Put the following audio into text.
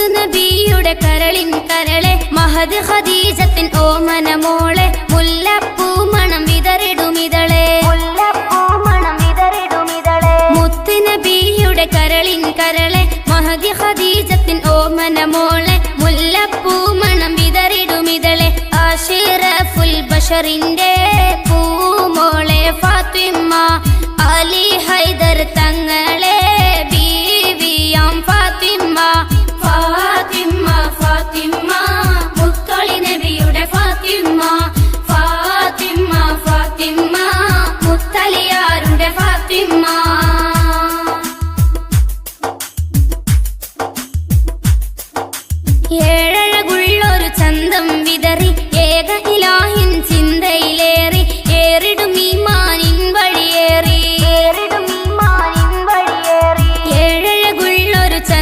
മുത്തുനബിയുടെ കരളിൻ കരളെ മഹദ് ഖദീജത്തിൻ ഓമന മോളെ മുല്ലപ്പൂ മണം വിതറിടുമിതളെ മുത്തുനബിയുടെ കരളിൻ കരളെ മഹദ് ഖദീജത്തിൻ ഓമന മോളെ മുല്ലപ്പൂ മണം വിതറിടുമിതളെ അഷ്റഫുൽ ബശറിന്റെ പൂമോളെ ഫാത്തിമ അലി ഹൈദർ തങ്ങളെ ബീവിയാം ഫാത്തിമ ഫാത്തിമ ഫാത്തിമ മുത്തളി നബിയുടെ ഫാത്തിമ ഫാത്തിമ ഫാത്തിമ മുത്തലിയാരുടെ ഫാത്തിമ ഏഴഴകുള്ളൊരു ചന്തം വിതറി ഏക ഇലാ